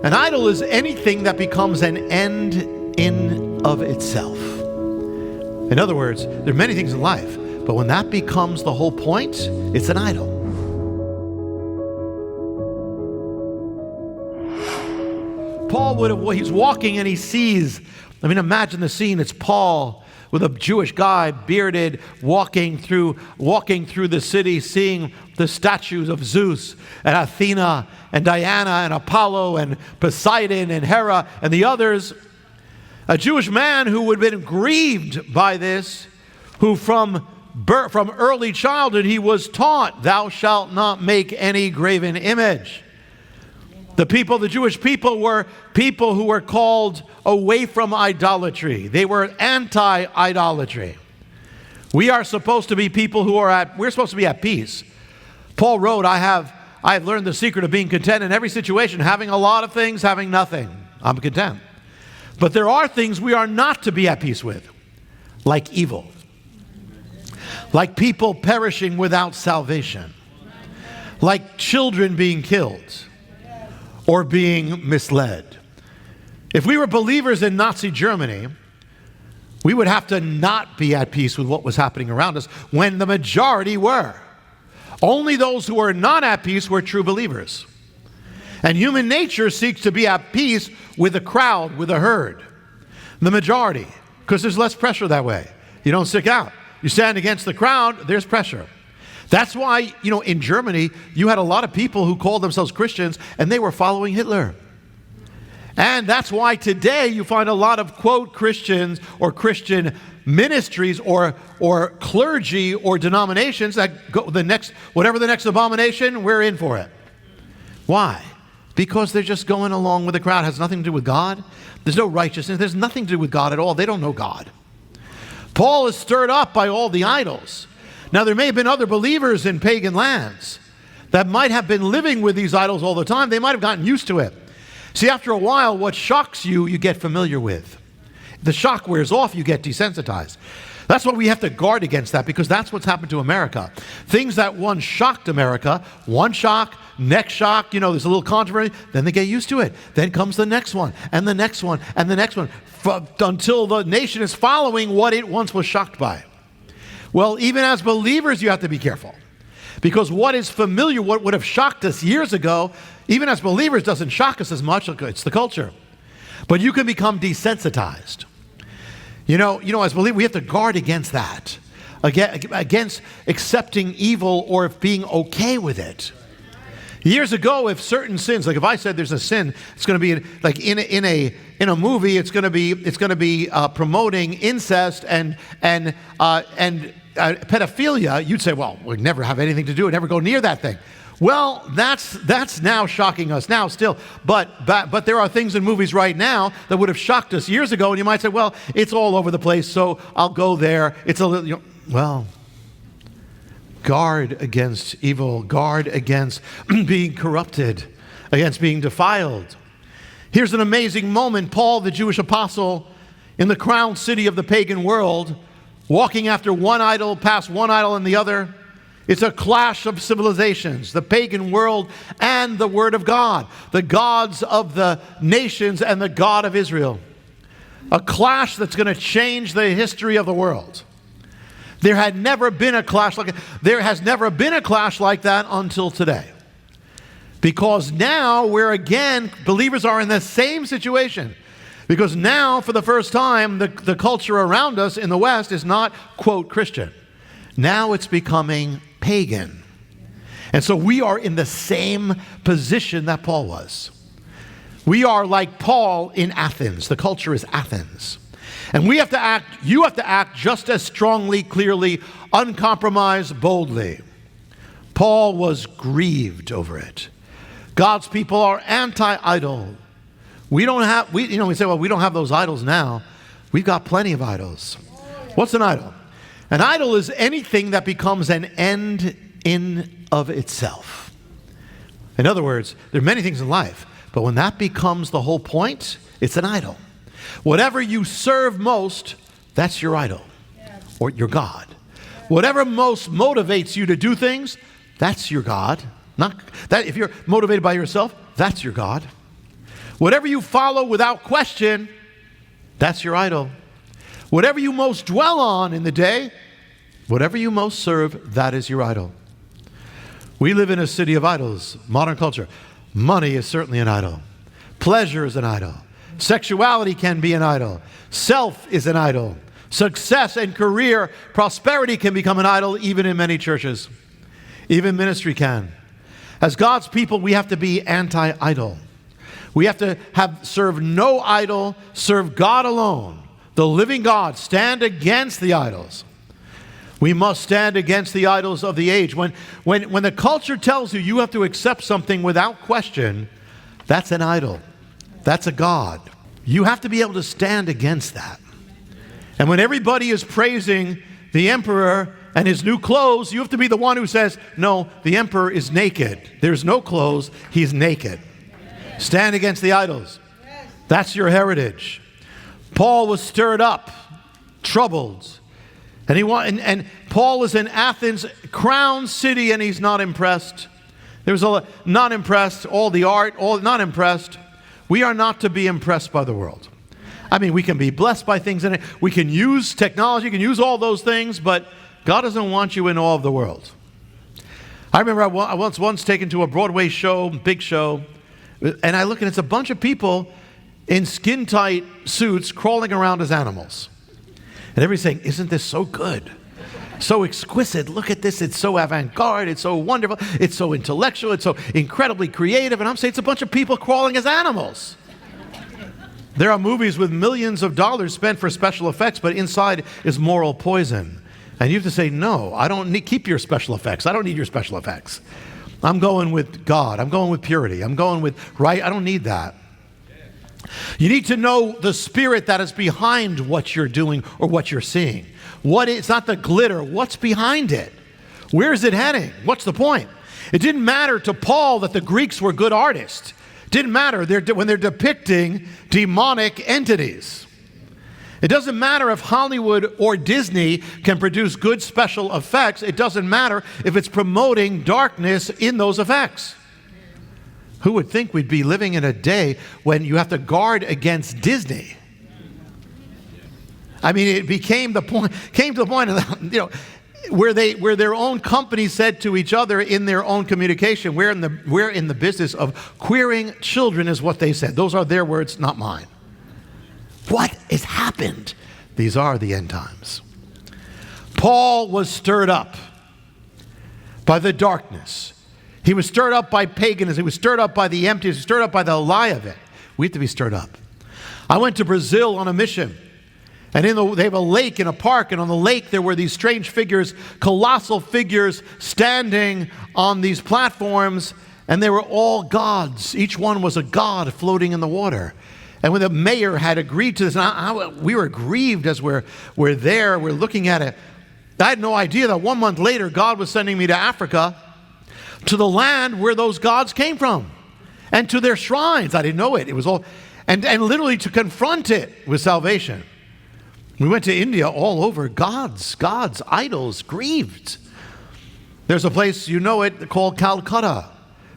An idol is anything that becomes an end in of itself. In other words, there are many things in life, but when that becomes the whole point, it's an idol. Paul he's walking and he sees, imagine the scene. It's Paul with a Jewish guy, bearded, walking through the city, seeing the statues of Zeus and Athena and Diana and Apollo and Poseidon and Hera and the others. A Jewish man who would have been grieved by this, who from early childhood he was taught, thou shalt not make any graven image. The Jewish people were people who were called away from idolatry. They were anti-idolatry. We are supposed to be people we're supposed to be at peace. Paul wrote, I have learned the secret of being content in every situation, having a lot of things, having nothing. I'm content. But there are things we are not to be at peace with, like evil, like people perishing without salvation, like children being killed or being misled. If we were believers in Nazi Germany, we would have to not be at peace with what was happening around us when the majority were. Only those who were not at peace were true believers. And human nature seeks to be at peace with the crowd, with the herd, the majority, because there's less pressure that way. You don't stick out. You stand against the crowd, there's pressure. That's why, in Germany, you had a lot of people who called themselves Christians, and they were following Hitler. And that's why today you find a lot of, quote, Christians or Christian ministries or clergy or denominations that go whatever the next abomination, we're in for it. Why? Because they're just going along with the crowd. It has nothing to do with God. There's no righteousness. There's nothing to do with God at all. They don't know God. Paul is stirred up by all the idols. Now, there may have been other believers in pagan lands that might have been living with these idols all the time. They might have gotten used to it. See, after a while, what shocks you, you get familiar with. If the shock wears off, you get desensitized. That's what we have to guard against that, because that's what's happened to America. Things that once shocked America, one shock, next shock, there's a little controversy, then they get used to it. Then comes the next one, and the next one, and the next one, until the nation is following what it once was shocked by. Well, even as believers, you have to be careful. Because what is familiar, what would have shocked us years ago, even as believers, doesn't shock us as much. It's the culture. But you can become desensitized. As believers, we have to guard against that. Against accepting evil or being okay with it. Years ago, if certain sins, like if I said there's a sin, it's going to be like in a movie, it's going to be promoting incest and pedophilia. You'd say, well, we'd never have anything to do and never go near that thing. Well, that's now shocking us now still. But there are things in movies right now that would have shocked us years ago, and you might say, well, it's all over the place, so I'll go there. It's a little, well. Guard against evil, guard against being corrupted, against being defiled. Here's an amazing moment. Paul, the Jewish apostle, in the crowned city of the pagan world, walking after one idol, past one idol and the other. It's a clash of civilizations, the pagan world and the Word of God, the gods of the nations and the God of Israel. A clash that's going to change the history of the world. There has never been a clash like that until today. Because now believers are in the same situation. Because now, for the first time, the culture around us in the West is not, quote, Christian. Now it's becoming pagan. And so we are in the same position that Paul was. We are like Paul in Athens. The culture is Athens. And you have to act just as strongly, clearly, uncompromised, boldly. Paul was grieved over it. God's people are anti-idol. We say, well, we don't have those idols now. We've got plenty of idols. What's an idol? An idol is anything that becomes an end in of itself. In other words, there are many things in life, but when that becomes the whole point, it's an idol. Whatever you serve most, that's your idol or your God. Whatever most motivates you to do things, that's your God. Not that if you're motivated by yourself, that's your God. Whatever you follow without question, that's your idol. Whatever you most dwell on in the day, whatever you most serve, that is your idol. We live in a city of idols, modern culture. Money is certainly an idol. Pleasure is an idol. Sexuality can be an idol. Self is an idol. Success and career, prosperity can become an idol even in many churches. Even ministry can. As God's people, we have to be anti-idol. We have to serve no idol, serve God alone, the living God. Stand against the idols. We must stand against the idols of the age. When the culture tells you you have to accept something without question, that's an idol. That's a god. You have to be able to stand against that. And when everybody is praising the emperor and his new clothes, you have to be the one who says, no, the emperor is naked. There's no clothes. He's naked. Stand against the idols. That's your heritage. Paul was stirred up, troubled. And Paul is in Athens, crown city, and he's not impressed. There's not impressed, all the art, all not impressed. We are not to be impressed by the world. I mean, we can be blessed by things in it. We can use technology, we can use all those things, but God doesn't want you in awe of the world. I remember I was once taken to a Broadway show, big show, and I look and it's a bunch of people in skin-tight suits crawling around as animals. And everybody's saying, isn't this so good? So exquisite. Look at this. It's so avant-garde. It's so wonderful. It's so intellectual. It's so incredibly creative. And I'm saying it's a bunch of people crawling as animals. There are movies with millions of dollars spent for special effects, but inside is moral poison. And you have to say, no, I don't need, keep your special effects. I don't need your special effects. I'm going with God. I'm going with purity. I'm going with right. I don't need that. You need to know the spirit that is behind what you're doing or what you're seeing. It's not the glitter. What's behind it? Where is it heading? What's the point? It didn't matter to Paul that the Greeks were good artists. It didn't matter when they're depicting demonic entities. It doesn't matter if Hollywood or Disney can produce good special effects. It doesn't matter if it's promoting darkness in those effects. Who would think we'd be living in a day when you have to guard against Disney? I mean, it came to the point, where their own company said to each other in their own communication, we're in the business of queering children, is what they said. Those are their words, not mine. What has happened? These are the end times. Paul was stirred up by the darkness. He was stirred up by paganism. He was stirred up by the emptiness. He was stirred up by the lie of it. We have to be stirred up. I went to Brazil on a mission. And they have a lake in a park. And on the lake there were these strange figures, colossal figures, standing on these platforms. And they were all gods. Each one was a god floating in the water. And when the mayor had agreed to this, we were grieved as we're there. We're looking at it. I had no idea that 1 month later God was sending me to Africa, to the land where those gods came from, and to their shrines. I didn't know it. It was all, and literally to confront it with salvation. We went to India, all over gods, idols, grieved. There's a place, you know it, called Calcutta.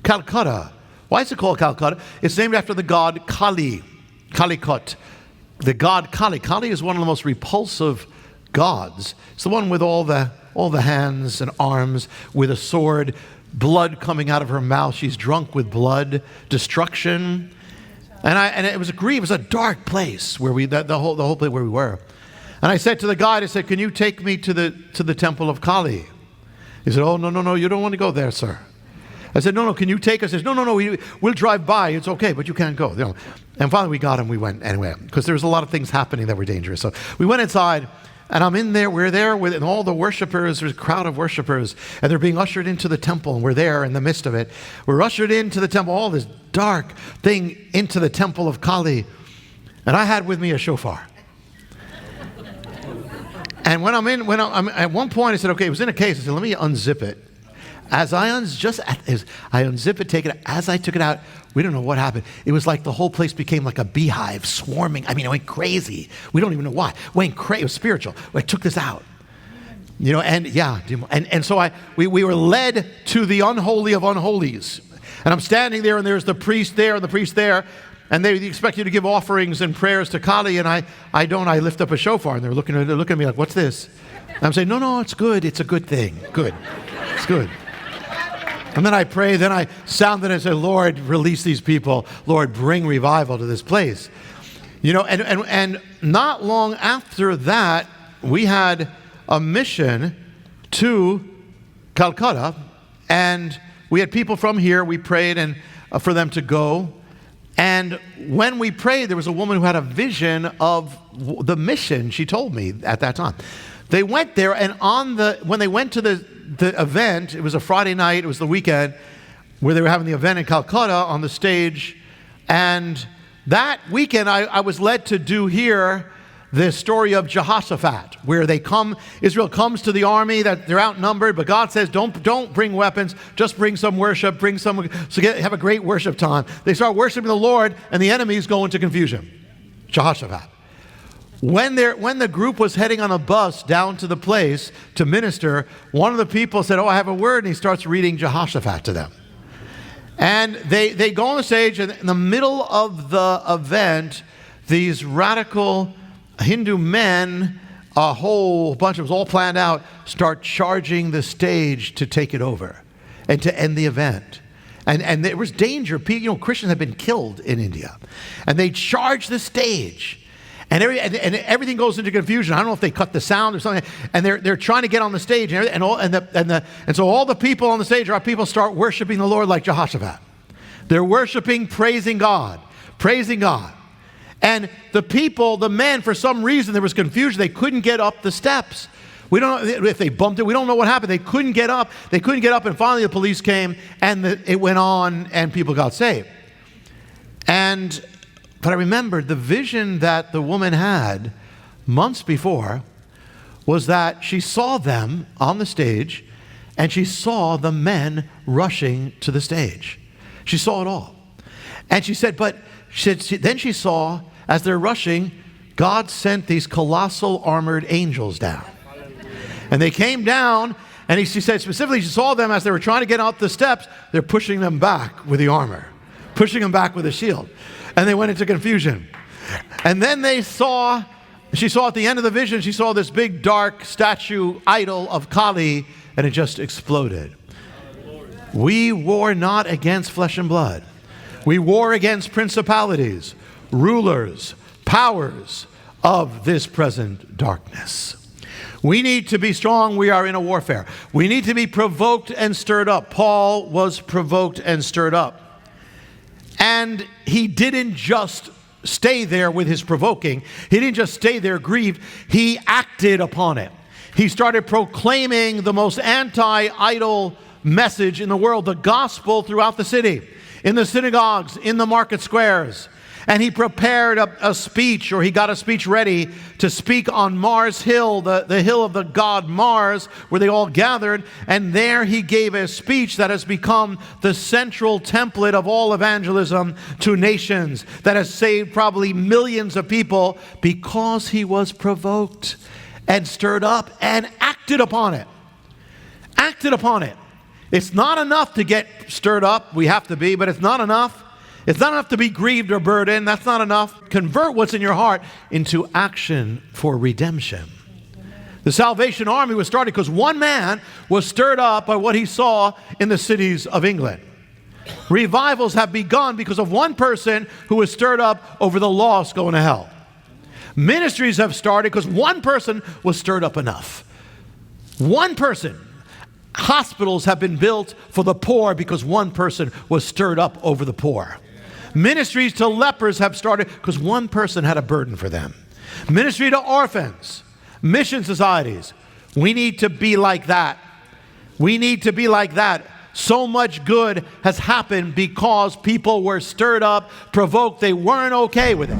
Calcutta. Why is it called Calcutta? It's named after the god Kali, Calicut. The god Kali. Kali is one of the most repulsive gods. It's the one with all the hands and arms, with a sword, blood coming out of her mouth. She's drunk with blood, destruction. And it was it was a dark place where the whole place where we were. And I said to the guide, I said, can you take me to the temple of Kali? He said, oh, no, you don't want to go there, sir. I said, no, can you take us? He says, no, we'll drive by. It's okay, but you can't go. And finally we got him, we went anyway, because there was a lot of things happening that were dangerous. So we went inside, and I'm in there, we're there with all the worshipers, there's a crowd of worshipers, and they're being ushered into the temple, and we're there in the midst of it. We're ushered into the temple, all this dark thing into the temple of Kali, and I had with me a shofar. And when I'm at one point, I said, okay, it was in a case. I said, let me unzip it. As I unzip it, take it. As I took it out, we don't know what happened. It was like the whole place became like a beehive, swarming. I mean, it went crazy. We don't even know why. It went crazy. It was spiritual. I took this out, and so we were led to the unholy of unholies. And I'm standing there, and there's the priest there and the priest there. And they expect you to give offerings and prayers to Kali, and I don't. I lift up a shofar, and they're looking at me like, what's this? And I'm saying, no, it's good. It's a good thing. Good. It's good. And then I pray, then I sound it and say, Lord, release these people. Lord, bring revival to this place. You know, and not long after that, we had a mission to Calcutta, and we had people from here. We prayed and for them to go. And when we prayed, there was a woman who had a vision of the mission, she told me at that time. They went there, and when they went to the event, it was a Friday night, it was the weekend, where they were having the event in Calcutta on the stage. And that weekend, I was led to do here the story of Jehoshaphat, where Israel comes to the army, that they're outnumbered, but God says, don't bring weapons, just bring some worship, have a great worship time. They start worshiping the Lord, and the enemies go into confusion. Jehoshaphat. When the group was heading on a bus down to the place to minister, one of the people said, I have a word, and he starts reading Jehoshaphat to them. And they go on the stage, and in the middle of the event, these radical Hindu men, a whole bunch of them, all planned out, start charging the stage to take it over and to end the event. And there was danger. Christians have been killed in India. And they charge the stage. And everything goes into confusion. I don't know if they cut the sound or something. And they're trying to get on the stage. And so all the people on the stage, our people start worshiping the Lord like Jehoshaphat. They're worshiping, praising God. Praising God. And the men, for some reason, there was confusion. They couldn't get up the steps. We don't know if they bumped it. We don't know what happened. They couldn't get up. And finally the police came, and it went on, and people got saved. But I remembered the vision that the woman had months before was that she saw them on the stage, and she saw the men rushing to the stage. She saw it all. And she said, then she saw, as they're rushing, God sent these colossal armored angels down. And they came down, and she said specifically she saw them as they were trying to get up the steps, they're pushing them back with the armor, pushing them back with the shield. And they went into confusion. And then she saw at the end of the vision, she saw this big dark statue idol of Kali, and it just exploded. We war not against flesh and blood. We war against principalities, rulers, powers of this present darkness. We need to be strong. We are in a warfare. We need to be provoked and stirred up. Paul was provoked and stirred up. And he didn't just stay there with his provoking. He didn't just stay there grieved. He acted upon it. He started proclaiming the most anti-idol message in the world, the gospel throughout the city, in the synagogues, in the market squares. And he prepared a speech, or he got a speech ready to speak on Mars Hill, the hill of the god Mars, where they all gathered. And there he gave a speech that has become the central template of all evangelism to nations, that has saved probably millions of people, because he was provoked and stirred up and acted upon it. Acted upon it. It's not enough to get stirred up. We have to be, but it's not enough. It's not enough to be grieved or burdened. That's not enough. Convert what's in your heart into action for redemption. The Salvation Army was started because one man was stirred up by what he saw in the cities of England. Revivals have begun because of one person who was stirred up over the lost going to hell. Ministries have started because one person was stirred up enough. One person. Hospitals have been built for the poor because one person was stirred up over the poor. Ministries to lepers have started because one person had a burden for them. Ministry to orphans, mission societies. We need to be like that. We need to be like that. So much good has happened because people were stirred up, provoked. They weren't okay with it.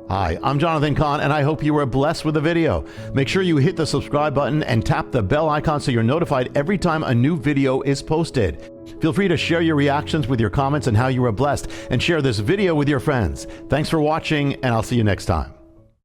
Hi, I'm Jonathan Cahn, and I hope you were blessed with the video. Make sure you hit the subscribe button and tap the bell icon so you're notified every time a new video is posted. Feel free to share your reactions with your comments and how you were blessed, and share this video with your friends. Thanks for watching, and I'll see you next time.